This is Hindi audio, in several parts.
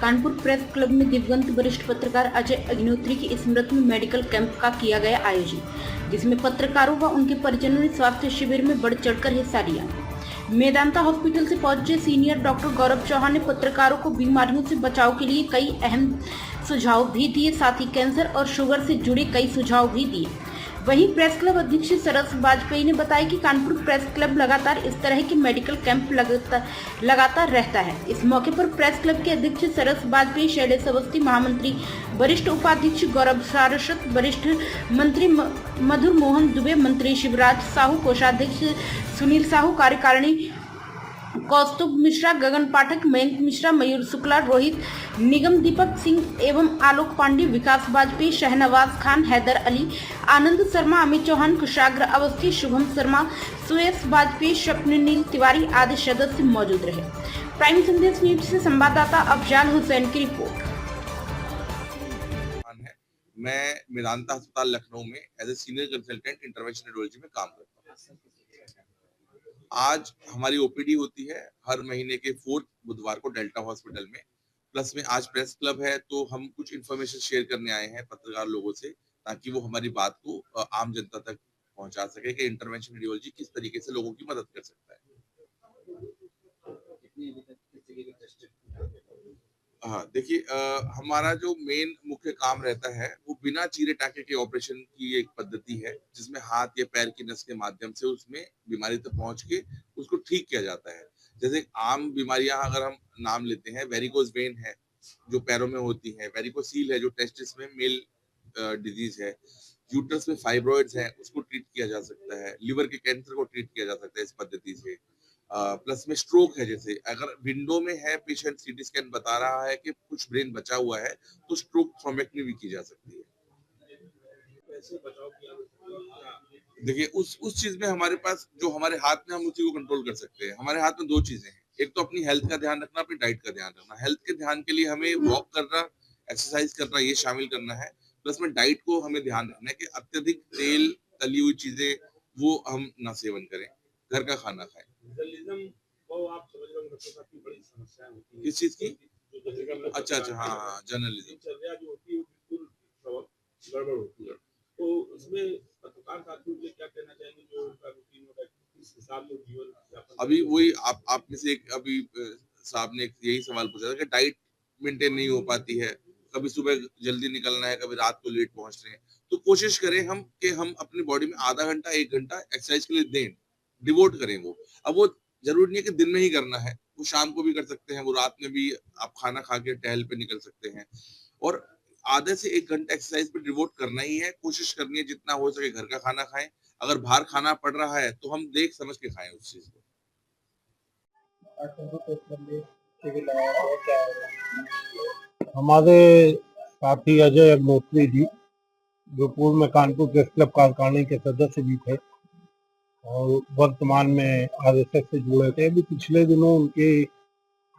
कानपुर प्रेस क्लब में दिवंगत वरिष्ठ पत्रकार अजय अग्निहोत्री की स्मृति में मेडिकल कैंप का किया गया आयोजित, जिसमें पत्रकारों व उनके परिजनों ने स्वास्थ्य शिविर में बढ़ चढ़कर हिस्सा लिया। मेदांता हॉस्पिटल से पहुंचे सीनियर डॉक्टर गौरव चौहान ने पत्रकारों को बीमारियों से बचाव के लिए कई अहम सुझाव भी दिए, साथ ही कैंसर और शुगर से जुड़े कई सुझाव भी दिए। वहीं प्रेस क्लब अध्यक्ष सरस वाजपेयी ने बताया कि कानपुर प्रेस क्लब लगातार इस तरह के मेडिकल कैंप लगातार रहता है। इस मौके पर प्रेस क्लब के अध्यक्ष सरस वाजपेयी, शैलेश अवस्थी महामंत्री, वरिष्ठ उपाध्यक्ष गौरव सारस्वत, वरिष्ठ मंत्री मधुर मोहन दुबे, मंत्री शिवराज साहू, कोषाध्यक्ष सुनील साहू, कार्यकारिणी कौस्तुभ मिश्रा, गगन पाठक, मयंक मिश्रा, मयूर शुक्ला, रोहित निगम, दीपक सिंह एवं आलोक पांडे, विकास वाजपेयी, शहनवाज खान, हैदर अली, आनंद शर्मा, अमित चौहान, कुशाग्र अवस्थी, शुभम शर्मा, सुयश वाजपेयी, स्वप्निल तिवारी आदि सदस्य मौजूद रहे। प्राइम संदेश न्यूज से संवाददाता अफजाल हुसैन की रिपोर्ट। मैं मेदांता अस्पताल लखनऊ में as a senior consultant intervention radiology में काम करता हूँ। आज हमारी ओपीडी होती है हर महीने के 4th बुधवार को डेल्टा हॉस्पिटल में। प्लस में आज प्रेस क्लब है तो हम कुछ इन्फॉर्मेशन शेयर करने आए हैं पत्रकार लोगों से, ताकि वो हमारी बात को आम जनता तक पहुंचा सके कि इंटरवेंशन रेडियोलॉजी किस तरीके से लोगों की मदद कर सकता है। हाँ, देखिए, हमारा जो मेन मुख्य काम रहता है वो बिना चीरे टाके के ऑपरेशन की एक पद्धति है, जिसमें हाथ या पैर की नस के माध्यम से उसमें बीमारी तक पहुंच के उसको ठीक किया जाता है। जैसे आम बीमारियां अगर हम नाम लेते हैं, वेरिकोज वेन है जो पैरों में होती है, वेरिकोसील है जो टेस्टिस में मेल डिजीज है, यूट्रस में फाइब्रॉइड्स है उसको ट्रीट किया जा सकता है, लिवर के कैंसर को ट्रीट किया जा सकता है इस पद्धति से। प्लस में स्ट्रोक है, जैसे अगर विंडो में है पेशेंट, सीटी स्कैन बता रहा है कि कुछ ब्रेन बचा हुआ है तो स्ट्रोक थ्रोम्बेक्टमी भी की जा सकती है। देखिए, उस चीज में हमारे पास जो हमारे हाथ में, हम उसी को कंट्रोल कर सकते हैं। हमारे हाथ में 2 चीजें हैं, एक तो अपनी हेल्थ का ध्यान रखना, अपनी डाइट का ध्यान रखना। हेल्थ के ध्यान के लिए हमें वॉक करना, एक्सरसाइज करना ये शामिल करना है। प्लस में डाइट को हमें ध्यान रखना है कि अत्यधिक तेल, तली हुई चीजें वो हम ना सेवन करें, घर का खाना खाएं। आप समझ रहे हो काफी बड़ी समस्या होती है किस चीज की? अच्छा, हाँ, जर्नलिज्म जो होती है बिल्कुल गड़बड़ होती है, तो उसमें पत्रकार साथियों के क्या कहना चाहेंगे जो उनका रूटीन होता है, किस हिसाब से जीवन? अभी वही आप में से एक अभी साहब ने यही सवाल पूछा था कि डाइट मेंटेन नहीं हो पाती है, कभी सुबह जल्दी निकलना है, कभी रात को लेट पहुंच रहे हैं, तो कोशिश करें हम कि हम अपनी बॉडी में आधा घंटा 1 घंटा एक्सरसाइज के लिए दें, डिवोट करें वो। अब वो जरूरी नहीं है कि दिन में ही करना है, वो शाम को भी कर सकते हैं, वो रात में भी आप खाना खा के टहल पे निकल सकते हैं, और आधे से 1 घंटा एक्सरसाइज पे डिवोट करना ही है। कोशिश करनी है जितना हो सके घर का खाना खाएं, अगर बाहर खाना पड़ रहा है तो हम देख समझ के खाएं उस चीज को। हमारे साथी अजय अग्निहोत्री जी, जो पूर्व में कानपुर प्रेस क्लब कार्यकारिणी के सदस्य भी थे और वर्तमान में आरएसएस से जुड़े थे, अभी पिछले दिनों उनके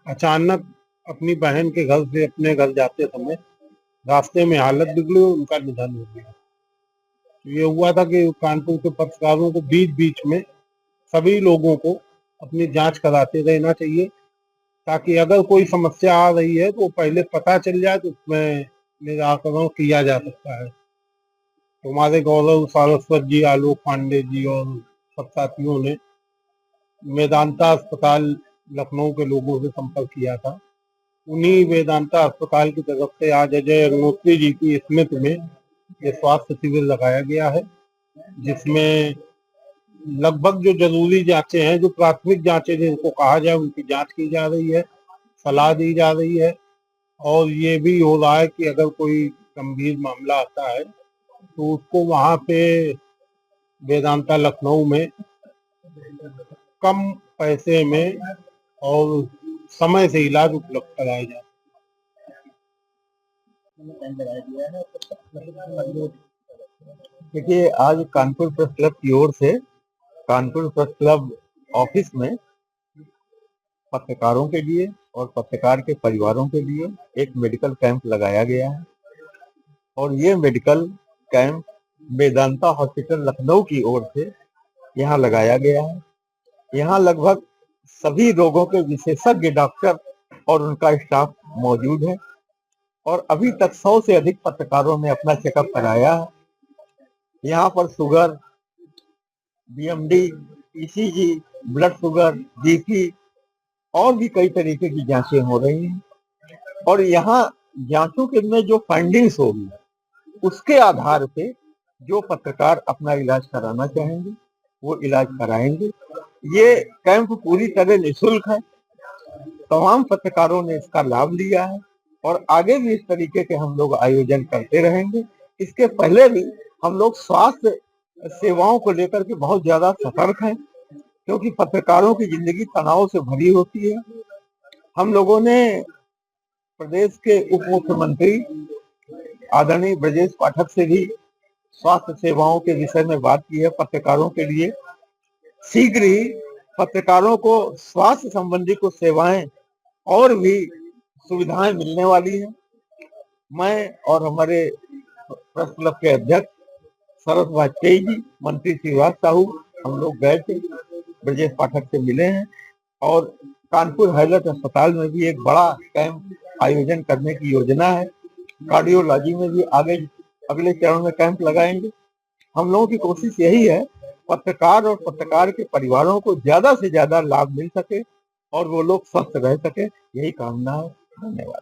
अचानक अपनी बहन के घर से अपने घर जाते समय रास्ते में हालत बिगड़ी और उनका निधन हो गया। तो ये हुआ था कि कानपुर के पत्रकारों को बीच बीच में सभी लोगों को अपनी जांच कराते रहना चाहिए, ताकि अगर कोई समस्या आ रही है तो पहले पता चल जाए तो उसमें निराकरण किया जा सकता है। तो हमारे गौरव सारस्वत जी, आलोक पांडे जी और सब साथियों ने मेदांता अस्पताल लखनऊ के लोगों से संपर्क किया था। उन्हीं वेदांता अस्पताल की तरफ से आज अजय अग्निहोत्री जी की स्मृति में ये स्वास्थ्य शिविर लगाया गया है, जिसमें लगभग जो जरूरी जांचें हैं, जो प्राथमिक जांचें जिनको कहा जाए, उनकी जांच की जा रही है, सलाह दी जा रही है, और ये भी हो रहा है कि अगर कोई गंभीर मामला आता है तो उसको वहां पे वेदांता लखनऊ में कम पैसे में और समय से इलाज उपलब्ध कराया जाए। देखिए, आज कानपुर प्रेस क्लब की ओर से कानपुर प्रेस क्लब ऑफिस में पत्रकारों के लिए और पत्रकार के परिवारों के लिए एक मेडिकल कैंप लगाया गया है, और ये medical camp Medanta hospital Lucknow की ओर से यहाँ लगाया गया है। यहाँ लगभग सभी रोगों के विशेषज्ञ डॉक्टर और उनका स्टाफ मौजूद है और अभी तक 100 से अधिक पत्रकारों ने अपना चेकअप कराया है। यहाँ पर sugar, BMD, ECG, blood sugar, BP और भी कई तरीके की जांचें हो रही हैं और यहाँ जांचों के में जो फाइंडिंग्स होगी उसके आधार पे जो पत्रकार अपना इलाज कराना चाहेंगे वो इलाज कराएंगे। ये कैंप पूरी तरह निःशुल्क है, तमाम पत्रकारों ने इसका लाभ लिया है और आगे भी इस तरीके के हम लोग आयोजन करते रहेंगे। इसके पहले भी हम लोग स्वास्थ्य सेवाओं को लेकर के बहुत ज्यादा सतर्क हैं क्योंकि पत्रकारों की जिंदगी तनाव से भरी होती है। हम लोगों ने प्रदेश के उप मुख्यमंत्री आदरणीय ब्रजेश पाठक से भी स्वास्थ्य सेवाओं के विषय में बात की है। पत्रकारों के लिए शीघ्र ही पत्रकारों को स्वास्थ्य संबंधी कुछ सेवाएं और भी सुविधाएं मिलने वाली हैं। मैं और हमारे प्रेस क्लब के अध्यक्ष शरद वाजपेयी जी, मंत्री श्रीवास साहू, हम लोग गए थे, ब्रजेश पाठक से मिले हैं और कानपुर हाईलैंड अस्पताल में भी एक बड़ा कैंप आयोजन करने की योजना है। कार्डियोलॉजी में भी आगे अगले चरण में कैंप लगाएंगे। हम लोगों की कोशिश यही है पत्रकार और पत्रकार के परिवारों को ज्यादा से ज्यादा लाभ मिल सके और वो लोग स्वस्थ रह सके, यही कामना है। धन्यवाद।